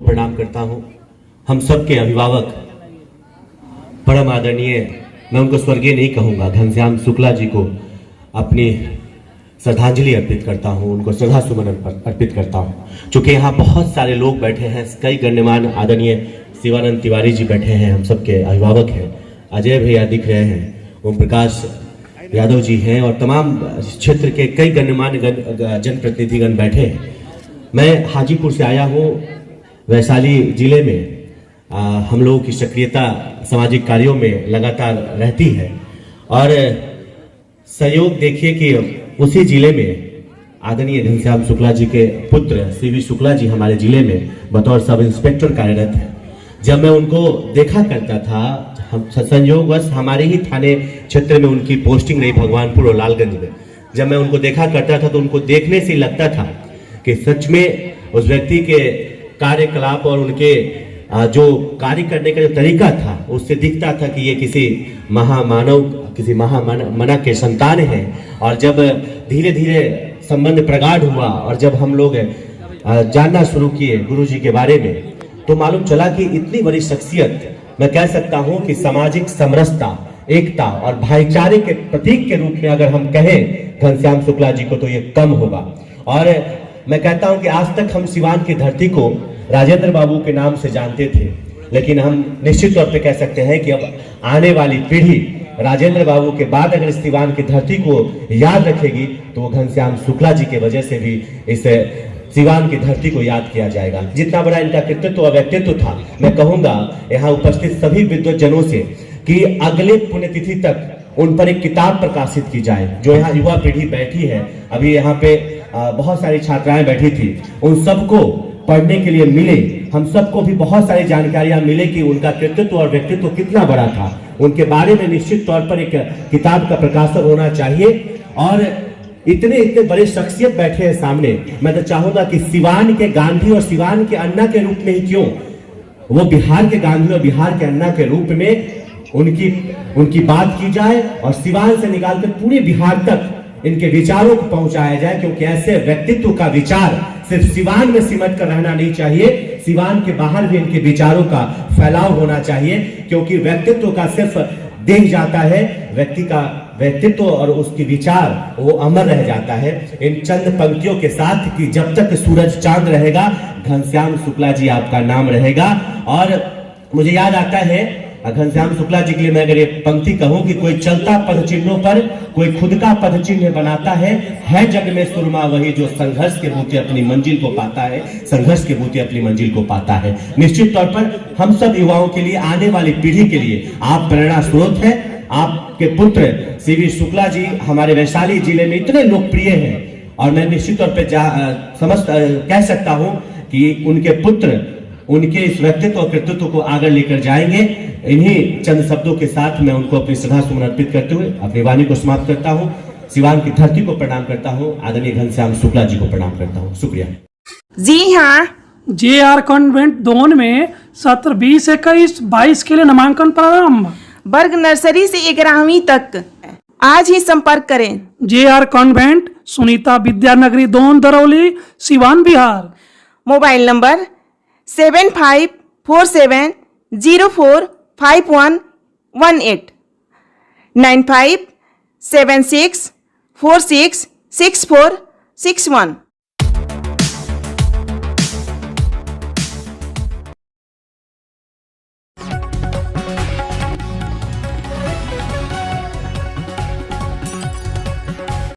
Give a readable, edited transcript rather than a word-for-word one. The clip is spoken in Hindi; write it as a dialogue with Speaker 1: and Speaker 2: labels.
Speaker 1: प्रणाम करता हूं। हम सबके अभिभावक परम आदरणीय, मैं उनको स्वर्गीय नहीं कहूंगा, घनश्याम शुक्ला जी को अपनी श्रद्धांजलि अर्पित करता हूं, उनको श्रद्धा सुमन अर्पित करता हूं। चूंकि यहाँ बहुत सारे लोग बैठे हैं, कई गण्यमान आदरणीय शिवानंद तिवारी जी बैठे हैं, हम सबके अभिभावक हैं, अजय भैया दिख रहे हैं, ओम प्रकाश यादव जी हैं और तमाम क्षेत्र के कई गण्यमान जनप्रतिनिधिगण बैठे हैं। मैं हाजीपुर से आया हूँ। वैशाली जिले में हम लोगों की सक्रियता सामाजिक कार्यों में लगातार रहती है और सहयोग देखिए कि उसी जिले में आदरणीय घनश्याम शुक्ला जी के पुत्र सीवी शुक्ला जी हमारे जिले में बतौर सब इंस्पेक्टर कार्यरत है। जब मैं उनको देखा करता था, हम संयोगवश हमारे ही थाने क्षेत्र में उनकी पोस्टिंग रही, भगवानपुर और लालगंज में। जब मैं उनको देखा करता था तो उनको देखने से लगता था कि सच में उस व्यक्ति के कार्यकलाप और उनके जो कार्य करने का जो तरीका था, उससे दिखता था कि ये किसी महामानव, किसी महामना के संतान हैं। और जब धीरे धीरे संबंध प्रगाढ़ हुआ और जब हम लोग जानना शुरू किए गुरु जी के बारे में, तो मालूम चला कि इतनी बड़ी शख्सियत, मैं कह सकता हूं कि सामाजिक समरसता, एकता और भाईचारे के प्रतीक के रूप में अगर हम कहें घनश्याम शुक्ला जी को, तो ये कम होगा। और मैं कहता हूं कि आज तक हम सिवान की धरती को राजेंद्र बाबू के नाम से जानते थे, लेकिन हम निश्चित तौर पे कह सकते हैं कि अब आने वाली पीढ़ी राजेंद्र बाबू के बाद अगर सिवान की धरती को याद रखेगी तो वो घनश्याम शुक्ला जी के वजह से भी इस सिवान की धरती को याद किया जाएगा। जितना बड़ा इनका कृतित्व और व्यक्तित्व था, मैं कहूंगा यहाँ उपस्थित सभी विद्वज्जनों से कि अगले पुण्यतिथि तक उन पर एक किताब प्रकाशित की जाए। जो यहाँ युवा पीढ़ी बैठी है, अभी यहाँ पे बहुत सारी छात्राएं बैठी थी, उन सबको पढ़ने के लिए मिले, हम सबको भी बहुत सारी जानकारियां मिले कि उनका कृतित्व और व्यक्तित्व कितना बड़ा था। उनके बारे में निश्चित तौर पर एक किताब का प्रकाशन होना चाहिए। और इतने इतने बड़े शख्सियत बैठे हैं सामने, मैं तो चाहूंगा कि सिवान के गांधी और सिवान के अन्ना के रूप में ही क्यों, वो बिहार के गांधी और बिहार के अन्ना के रूप में उनकी बात की जाए और सिवान से निकालकर पूरे बिहार तक इनके विचारों को पहुंचाया जाए। क्योंकि ऐसे व्यक्तित्व का विचार सिर्फ सिवान में सिमट कर रहना नहीं चाहिए, सिवान के बाहर भी इनके विचारों का फैलाव होना चाहिए। क्योंकि व्यक्तित्व का सिर्फ देख जाता है, व्यक्ति का व्यक्तित्व और उसके विचार वो अमर रह जाता है। इन चंद पंक्तियों के साथ कि जब तक सूरज चांद रहेगा, घनश्याम शुक्ला जी आपका नाम रहेगा। और मुझे याद आता है घनश्याम शुक्ला जी के लिए मैं अगर ये पंक्ति कहूं कि कोई चलता पद चिन्हों पर कोई खुद का पद चिन्ह बनाता है जग में सुरमा वही जो संघर्ष के बूते अपनी मंजिल को पाता है, संघर्ष के बूते अपनी मंजिल को पाता है। निश्चित तौर पर हम सब युवाओं के लिए, आने वाली पीढ़ी के लिए आप प्रेरणा स्रोत हैं। आपके पुत्र सीवी शुक्ला जी हमारे वैशाली जिले में इतने लोकप्रिय हैं और मैं निश्चित तौर पर कह सकता हूं कि उनके पुत्र उनके इस व्यक्तित्व और कृतित्व को आगे लेकर जाएंगे। इन्हीं चंद शब्दों के साथ मैं उनको अपनी श्रद्धा सुमन अर्पित करते हुए अपनी वाणी को समाप्त करता हूं। सिवान की धरती को प्रणाम करता हूं, आदरणीय घनश्याम शुक्ला जी को प्रणाम करता हूं। शुक्रिया।
Speaker 2: जी हाँ,
Speaker 3: JR कॉन्वेंट दोन में सत्र 2021-22 के लिए नामांकन प्रारंभ।
Speaker 2: वर्ग नर्सरी से 11वीं तक आज ही संपर्क करें।
Speaker 3: JR convent, Sunita Vidyanagari Don, Darauli, Siwan, Bihar.
Speaker 2: Mobile number 7547045118 9576466461।